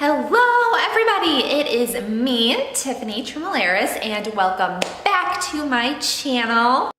Hello everybody, it is me, Tiffany Tremolaris, and welcome back to my channel.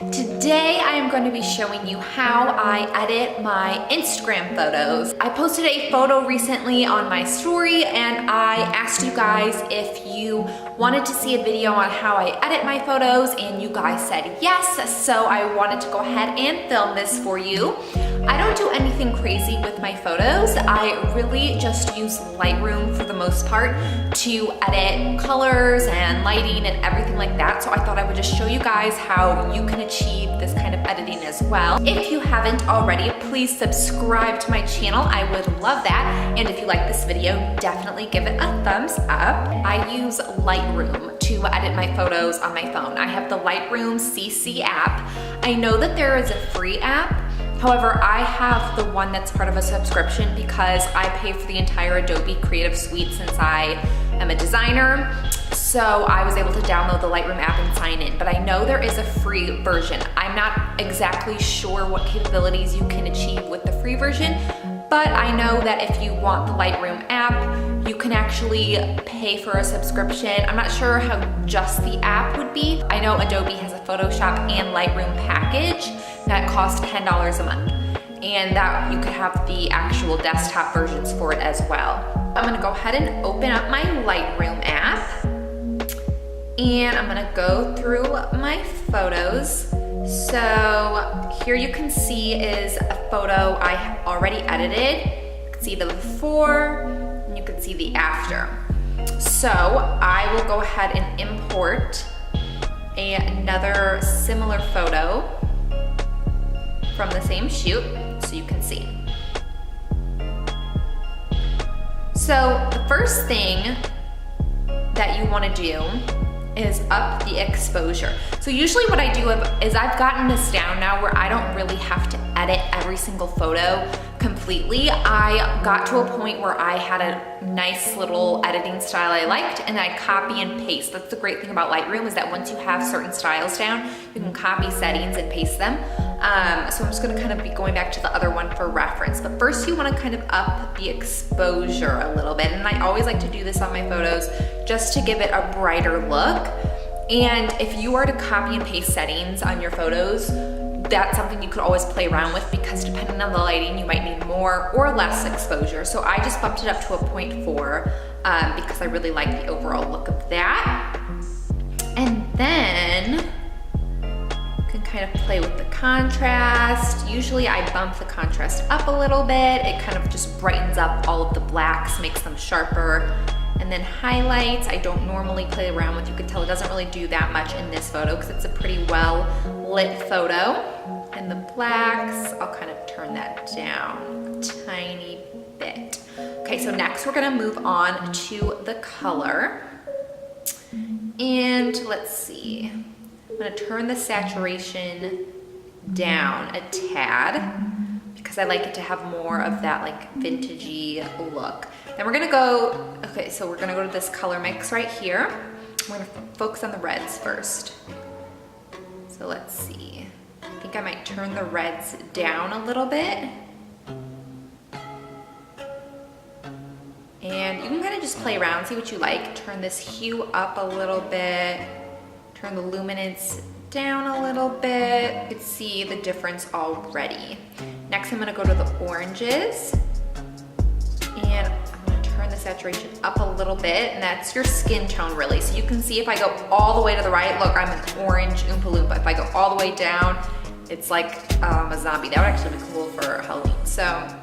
Today I am going to be showing you how I edit my Instagram photos. I posted a photo recently on my story and I asked you guys if you wanted to see a video on how I edit my photos, and you guys said yes, so I wanted to go ahead and film this for you. I don't do anything crazy with my photos. I really just use Lightroom for the most part to edit colors and lighting and everything like that. So I thought I would just show you guys how you can achieve this kind of editing as well. If you haven't already, please subscribe to my channel. I would love that. And if you like this video, definitely give it a thumbs up. I use Lightroom to edit my photos on my phone. I have the Lightroom CC app. I know that there is a free app. However, I have the one that's part of a subscription because I pay for the entire Adobe Creative Suite since I am a designer. So I was able to download the Lightroom app and sign in, but I know there is a free version. I'm not exactly sure what capabilities you can achieve with the free version, but I know that if you want the Lightroom app, you can actually pay for a subscription. I'm not sure how just the app would be. I know Adobe has a Photoshop and Lightroom package that costs $10 a month, and that you could have the actual desktop versions for it as well. I'm gonna go ahead and open up my Lightroom app, and I'm gonna go through my photos. So here you can see is a photo I have already edited. You can see the before, and you can see the after. So I will go ahead and import another similar photo from the same shoot so you can see. So the first thing that you want to do is up the exposure. So usually what I do is I've gotten this down now where I don't really have to edit every single photo completely. I got to a point where I had a nice little editing style I liked, and I copy and paste. That's the great thing about Lightroom, is that once you have certain styles down, you can copy settings and paste them. So I'm just gonna kind of be going back to the other one for reference. But first you wanna kind of up the exposure a little bit. And I always like to do this on my photos just to give it a brighter look. And if you are to copy and paste settings on your photos, that's something you could always play around with, because depending on the lighting, you might need more or less exposure. So I just bumped it up to a 0.4 because I really like the overall look of that. And then you can kind of play with the contrast. Usually I bump the contrast up a little bit. It kind of just brightens up all of the blacks, makes them sharper. And then highlights, I don't normally play around with. You can tell it doesn't really do that much in this photo because it's a pretty well lit photo. And the blacks, I'll kind of turn that down a tiny bit. Okay, so next we're gonna move on to the color. And let's see, I'm gonna turn the saturation down a tad because I like it to have more of that like vintagey look. Then we're gonna go, okay, so we're gonna go to this color mix right here. We're gonna focus on the reds first. So let's see. I think I might turn the reds down a little bit. And you can kind of just play around, see what you like. Turn this hue up a little bit. Turn the luminance down a little bit. You can see the difference already. Next, I'm gonna go to the oranges. And I'm gonna turn the saturation up a little bit, and that's your skin tone really. So you can see if I go all the way to the right, look, I'm an orange Oompa Loompa. If I go all the way down, it's like a zombie. That would actually be cool for Halloween. So I'm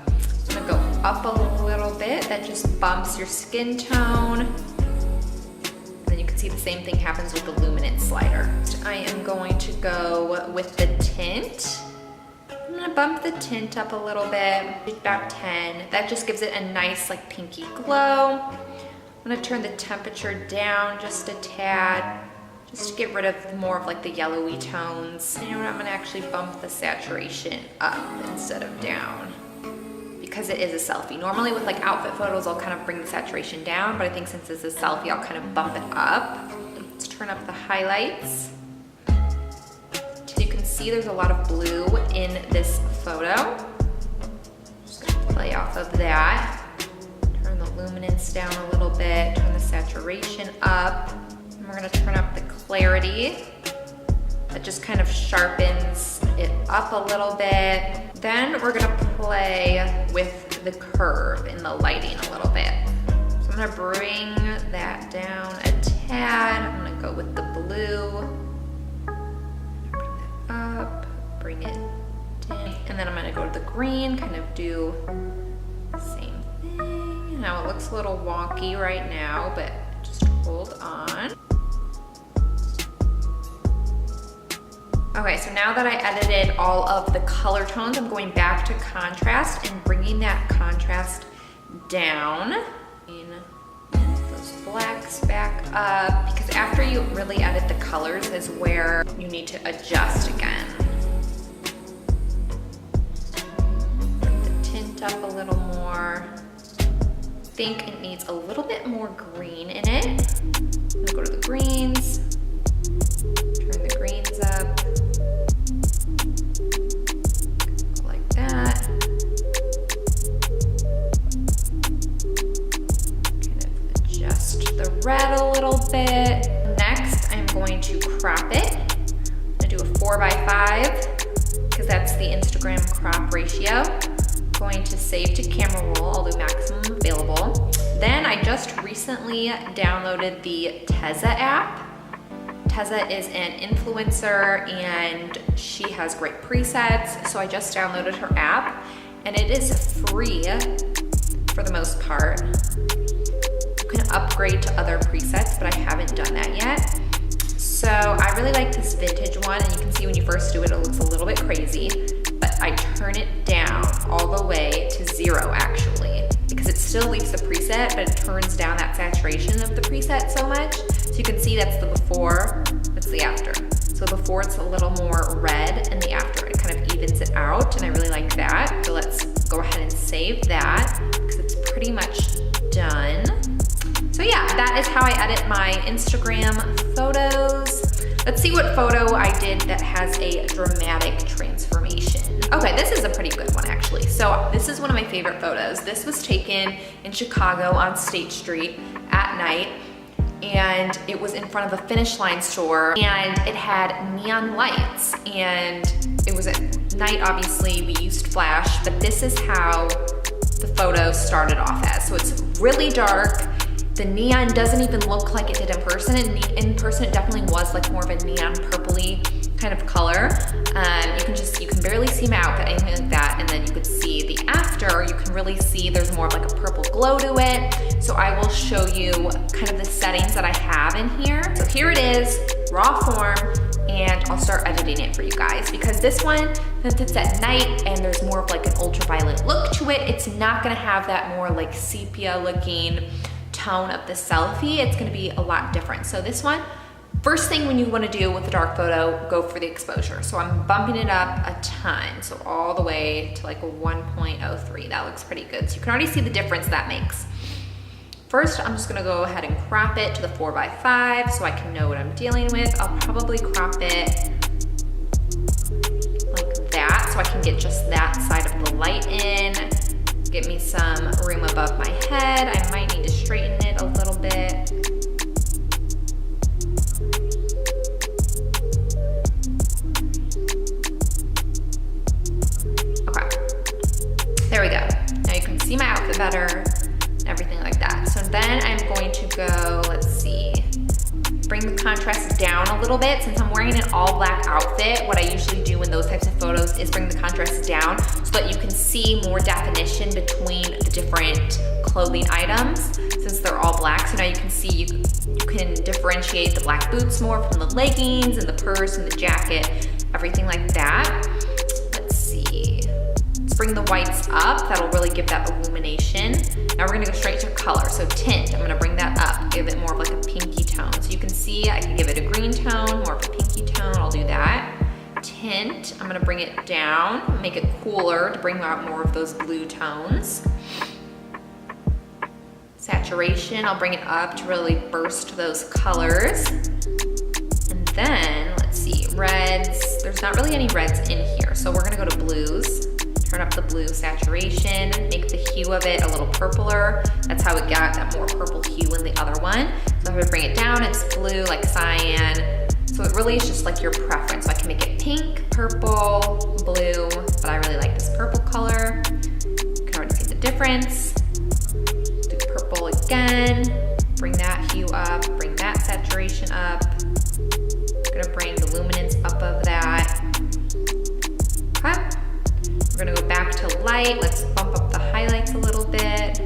gonna go up a little bit. That just bumps your skin tone. And then you can see the same thing happens with the luminance slider. I am going to go with the tint. I'm gonna bump the tint up a little bit, about 10. That just gives it a nice like pinky glow. I'm gonna turn the temperature down just a tad, just to get rid of more of like the yellowy tones. And I'm gonna actually bump the saturation up instead of down, because it is a selfie. Normally with like outfit photos, I'll kind of bring the saturation down, but I think since it's a selfie, I'll kind of bump it up. Let's turn up the highlights. So you can see there's a lot of blue in this photo. Just gonna play off of that. Turn the luminance down a little bit, turn the saturation up. And we're gonna turn up the clarity. That just kind of sharpens it up a little bit. Then we're gonna play with the curve in the lighting a little bit. So I'm gonna bring that down a tad. I'm gonna go with the blue. Bring that up, bring it down. And then I'm gonna go to the green, kind of do the same thing. Now it looks a little wonky right now, but just hold on. Okay, so now that I edited all of the color tones, I'm going back to contrast and bringing that contrast down. Those blacks back up, because after you really edit the colors is where you need to adjust again. Bring the tint up a little more. I think it needs a little bit more green in it. I'm gonna go to the greens, turn the greens up. That. Kind of adjust the red a little bit. Next, I'm going to crop it. I'm gonna do a 4:5 because that's the Instagram crop ratio. I'm going to save to camera roll. I'll do maximum available. Then I just recently downloaded the Teza app. Teza is an influencer and she has great presets. So I just downloaded her app and it is free for the most part. You can upgrade to other presets, but I haven't done that yet. So I really like this vintage one, and you can see when you first do it, it looks a little bit crazy, but I turn it down all the way to 0 actually, because it still leaves the preset, but it turns down that saturation of the preset so much. So you can see that's the before, that's the after. So before it's a little more red, and the after it kind of evens it out, and I really like that. So let's go ahead and save that, because it's pretty much done. So yeah, that is how I edit my Instagram photos. Let's see what photo I did that has a dramatic transformation. Okay, this is a pretty good one actually. So this is one of my favorite photos. This was taken in Chicago on State Street at night, and it was in front of a Finish Line store, and it had neon lights, and it was at night. Obviously we used flash, but this is how the photo started off as. So it's really dark. The neon doesn't even look like it did in person. In person, it definitely was like more of a neon purpley kind of color. You can barely see my outfit, anything like that. And then you could see the after, you can really see there's more of like a purple glow to it. So I will show you kind of the settings that I have in here. So here it is, raw form, and I'll start editing it for you guys, because this one, since it's at night and there's more of like an ultraviolet look to it, it's not gonna have that more like sepia looking tone of the selfie. It's gonna be a lot different. So this one, first thing when you wanna do with a dark photo, go for the exposure. So I'm bumping it up a ton. So all the way to like a 1.03. That looks pretty good. So you can already see the difference that makes. First, I'm just gonna go ahead and crop it to the 4:5 so I can know what I'm dealing with. I'll probably crop it like that so I can get just that side of the light in. Get me some room above my head. I might need to straighten it a little bit. Okay, there we go. Now you can see my outfit better, everything like that. So then I'm going to go, let's see, bring the contrast down a little bit. Since I'm wearing an all black outfit, what I usually do in those types of photos is bring the contrast down so that you can see more definition between the different clothing items, since they're all black. So now you can see, you can differentiate the black boots more from the leggings and the purse and the jacket, everything like that. Let's see, let's bring the whites up. That'll really give that illumination. Now we're gonna go straight to color. So tint, I'm gonna bring that up, give it more of like a pinky tone. So you can see I can give it a green tone, more of a pinky tone, I'll do that. Tint, I'm gonna bring it down, make it cooler to bring out more of those blue tones. Saturation, I'll bring it up to really burst those colors. And then, let's see, reds. There's not really any reds in here, so we're gonna go to blues. Turn up the blue saturation, make the hue of it a little purpler. That's how it got that more purple hue in the other one. So if I bring it down, it's blue, like cyan. So it really is just like your preference. So I can make it pink, purple, blue, but I really like this purple color. You can already see the difference. Do purple again, bring that hue up, bring that saturation up. I'm gonna bring the luminance up of that. Okay. We're gonna go back to light. Let's bump up the highlights a little bit.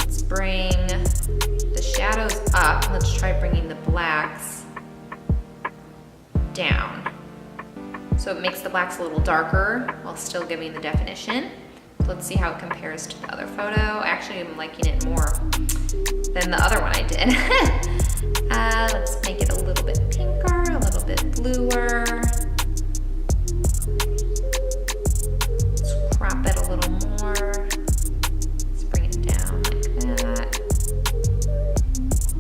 Let's bring the shadows up. Let's try bringing the blacks down. So it makes the blacks a little darker while still giving the definition. Let's see how it compares to the other photo. Actually, I'm liking it more than the other one I did. Let's make it a little bit pinker, a little bit bluer. Let's crop it a little more. Let's bring it down like that.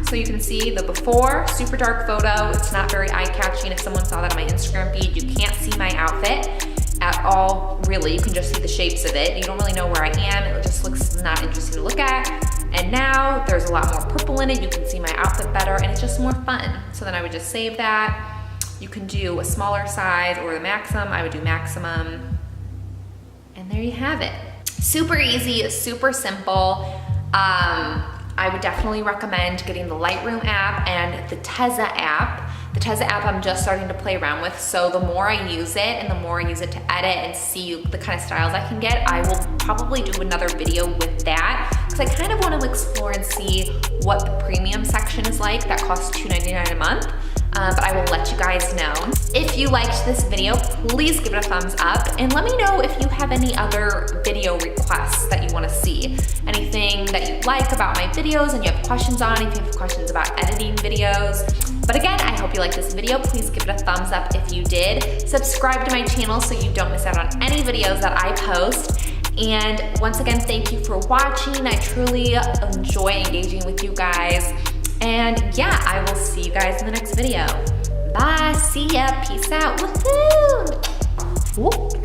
So you can see the before, super dark photo. It's not very eye-catching. If someone saw that on my Instagram feed, you can't see my outfit at all, really. You can just see the shapes of it. You don't really know where I am. It just looks not interesting to look at. And now there's a lot more purple in it. You can see my outfit better and it's just more fun. So then I would just save that. You can do a smaller size or the maximum. I would do maximum. And there you have it. Super easy, super simple. I would definitely recommend getting the Lightroom app and the Tezza app. The Tezza app I'm just starting to play around with, so the more I use it and the more I use it to edit and see the kind of styles I can get, I will probably do another video with that because I kind of want to explore and see what the premium section is like. That costs $2.99 a month. But I will let you guys know. If you liked this video, please give it a thumbs up and let me know if you have any other video requests that you want to see. Anything that you like about my videos and you have questions on, if you have questions about editing videos. But again, I hope you liked this video. Please give it a thumbs up if you did. Subscribe to my channel so you don't miss out on any videos that I post. And once again, thank you for watching. I truly enjoy engaging with you guys. And yeah, I will see you guys in the next video. Bye, see ya, peace out, woohoo! Whoop.